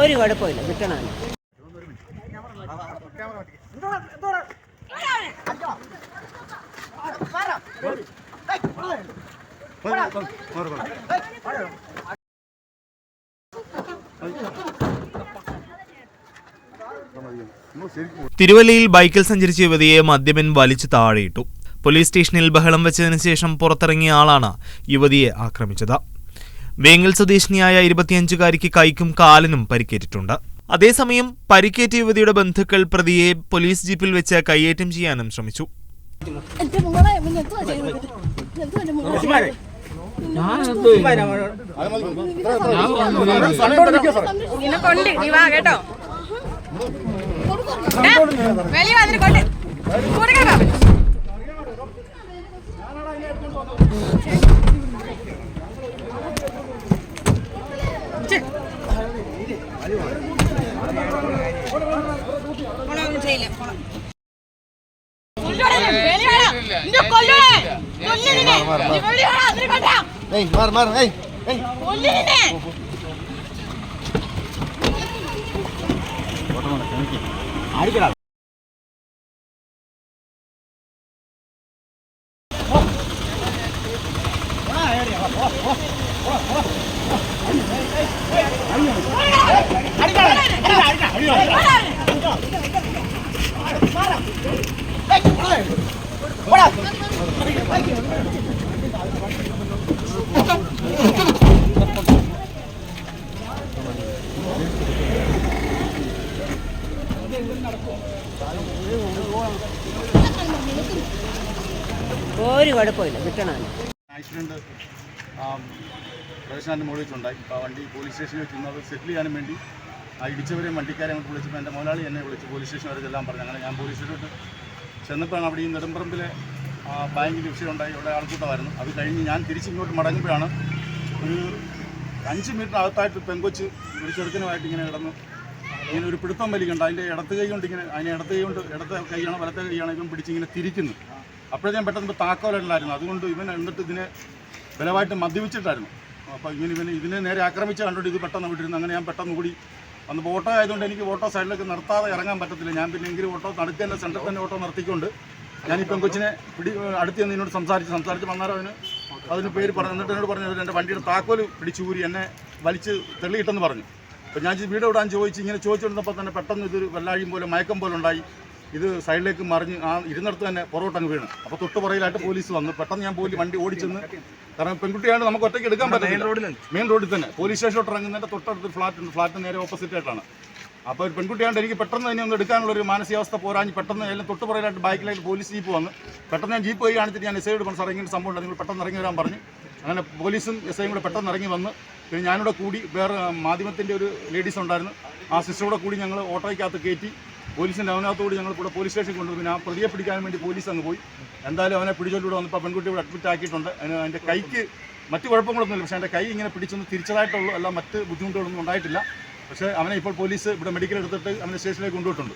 ഒരു കുഴപ്പമില്ല, കിട്ടണം. തിരുവല്ലയിൽ ബൈക്കിൽ സഞ്ചരിച്ച യുവതിയെ മദ്യപൻ വലിച്ചു താഴെയിട്ടു. പോലീസ് സ്റ്റേഷനിൽ ബഹളം വെച്ചതിനു ശേഷം പുറത്തിറങ്ങിയ ആളാണ് യുവതിയെ ആക്രമിച്ചത്. വേങ്ങൽ സ്വദേശിനിയായ 25-കാരിക്ക് കൈക്കും കാലിനും പരിക്കേറ്റിട്ടുണ്ട്. അതേസമയം പരിക്കേറ്റ യുവതിയുടെ ബന്ധുക്കൾ പ്രതിയെ പോലീസ് ജീപ്പിൽ വെച്ച് കയ്യേറ്റം ചെയ്യാനും ശ്രമിച്ചു. ഒരു കുഴപ്പമില്ല, കിട്ടണം. ആക്സിഡന്റ് പ്രവേശനാൻ്റെ മുകളിൽ വെച്ചുണ്ടായി. അപ്പോൾ ആ വണ്ടി പോലീസ് സ്റ്റേഷനിൽ വെച്ചിരുന്നത് സെറ്റിൽ ചെയ്യാനും വേണ്ടി ആ ഇടിച്ചവരെയും വണ്ടിക്കാരെ അങ്ങോട്ട് വിളിച്ചപ്പോൾ എൻ്റെ മുതലാളി എന്നെ വിളിച്ച് പോലീസ് സ്റ്റേഷൻ വരെ ചെല്ലാൻ പറഞ്ഞു. അങ്ങനെ ഞാൻ പോലീസ് സ്റ്റേഷനിലോട്ട് ചെന്നപ്പോഴാണ് അവിടെ ഈ നെടുമ്പറമ്പിലെ ബാങ്കിൻ്റെ വിഷയമുണ്ടായി. അവിടെ ആൾക്കൂട്ടമായിരുന്നു. അത് കഴിഞ്ഞ് ഞാൻ തിരിച്ചിങ്ങോട്ട് മടങ്ങുമ്പോഴാണ് ഒരു 5 മീറ്ററിനകത്തായിട്ട് പെങ്കൊച്ച് ഒരു ചെറുക്കനുമായിട്ട് ഇങ്ങനെ കിടന്നു ഇങ്ങനെ ഒരു പിടുത്തം വലിക്കുന്നുണ്ട്. അതിൻ്റെ ഇടത്ത് കൈ കൊണ്ട് ഇങ്ങനെ അതിനെ ഇടത്തെ കൈയാണോ വലത്തെ കൈയാണോ ഇവൻ പിടിച്ചിങ്ങനെ തിരിക്കുന്നു. അപ്പോഴേ ഞാൻ പെട്ടെന്ന് താക്കോലുണ്ടായിരുന്നു. അതുകൊണ്ട് ഇവൻ എന്നിട്ട് ഇതിനെ ബലമായിട്ട് മദ്യപിച്ചിട്ടായിരുന്നു. അപ്പോൾ ഇതിനെ നേരെ ആക്രമിച്ച് കണ്ടുകൊണ്ട് ഇത് പെട്ടെന്ന് വിട്ടിരുന്നു. അങ്ങനെ ഞാൻ പെട്ടെന്ന് കൂടി വന്ന് ഓട്ടോ ആയതുകൊണ്ട് എനിക്ക് ഓട്ടോ സൈഡിലേക്ക് നിർത്താതെ ഇറങ്ങാൻ പറ്റത്തില്ല. ഞാൻ പിന്നെ എങ്കിലും ഓട്ടോ നടുക്കന്നെ സെൻറ്ററിൽ തന്നെ ഓട്ടോ നിർത്തിക്കൊണ്ട് ഞാനിപ്പം കൊച്ചിനെ അടുത്ത് നിന്ന് എന്നോട് സംസാരിച്ച് വന്നാലും അതിന് പേര് പറഞ്ഞു. എന്നിട്ട് എന്നോട് പറഞ്ഞു എൻ്റെ വണ്ടിയുടെ താക്കോല് പിടിച്ചൂരി എന്നെ വലിച്ച് തെളിയിട്ടെന്ന് പറഞ്ഞു. അപ്പോൾ ഞാൻ വീട് വിടാൻ ചോദിച്ച് ഇങ്ങനെ ചോദിച്ചുകൊണ്ടിരുന്നപ്പോൾ തന്നെ പെട്ടെന്ന് ഇതൊരു വെള്ളാഴിയും പോലെ മയക്കം പോലെ ഉണ്ടായി. ഇത് സൈഡിലേക്ക് മറിഞ്ഞ് ആ ഇരുന്നിടത്ത് തന്നെ പുറകോട്ടങ്ങ് വീണ്. അപ്പോൾ തൊട്ട് പുറകിലായിട്ട് പോലീസ് വന്നു. പെട്ടെന്ന് ഞാൻ വണ്ടി ഓടിച്ചെന്ന്, കാരണം പെൺകുട്ടിയാണ് നമുക്ക് ഒറ്റയ്ക്ക് എടുക്കാൻ പറ്റില്ല. മെയിൻ റോഡിൽ തന്നെ പോലീസ് സ്റ്റേഷനിലോട്ട് ഇറങ്ങുന്നതിൻ്റെ തൊട്ടടുത്ത് ഫ്ലാറ്റ് നേരെ ഓപ്പോസിറ്റ് ആയിട്ടാണ്. അപ്പോൾ ഒരു പെൺകുട്ടിയാണ്ട് എനിക്ക് പെട്ടെന്ന് തന്നെ ഒന്ന് എടുക്കാനുള്ളൊരു മാനസികാവസ്ഥ പോരാഞ്ഞ് പെട്ടെന്ന് എല്ലാം തൊട്ട് പുറകിലായിട്ട് ബൈക്കിലായിട്ട് പോലീസ് ജീപ്പ് വന്ന് പെട്ടെന്ന് ഞാൻ ജീപ്പ് പോയി കാണിച്ചിട്ട് ഞാൻ എസ് ഐയോട് പറഞ്ഞു, സാർ ഇങ്ങനെ സംഭവം ഉണ്ട്, നിങ്ങൾ പെട്ടെന്ന് ഇറങ്ങി വരാൻ പറഞ്ഞു. അങ്ങനെ പോലീസും എസ് ഐയും കൂടെ പെട്ടെന്ന് ഇറങ്ങി വന്ന് പിന്നെ ഞാനിവിടെ കൂടി വേറെ മാധ്യമത്തിൻ്റെ ഒരു ലേഡീസ് ഉണ്ടായിരുന്നു. ആ സിസ്റ്ററോടെ കൂടി ഞങ്ങൾ ഓട്ടോയ്ക്കകത്ത് കയറ്റി പോലീസിൻ്റെ അവനകത്തോട് ഞങ്ങൾ കൂടെ പോലീസ് സ്റ്റേഷനിൽ കൊണ്ടുപോയി. പിന്നെ ആ പ്രതിയെ പിടിക്കാൻ വേണ്ടി പോലീസ് അങ്ങ് പോയി. എന്തായാലും അവനെ പിടിച്ചോണ്ടിവിടെ വന്നപ്പോൾ പെൺകുട്ടി ഇവിടെ അഡ്മിറ്റ് ആക്കിയിട്ടുണ്ട്. അതിൻ്റെ കൈക്ക് മറ്റ് കുഴപ്പങ്ങളൊന്നുമില്ല. പക്ഷേ എൻ്റെ കൈ ഇങ്ങനെ പിടിച്ചൊന്ന് തിരിച്ചതായിട്ടുള്ളൂ, അല്ല മറ്റ് ബുദ്ധിമുട്ടുകളൊന്നും ഉണ്ടായിട്ടില്ല. പക്ഷേ അവനെ ഇപ്പോൾ പോലീസ് ഇവിടെ മെഡിക്കൽ എടുത്തിട്ട് അവനെ സ്റ്റേഷനിലേക്ക് കൊണ്ടുപോയിട്ടുണ്ട്.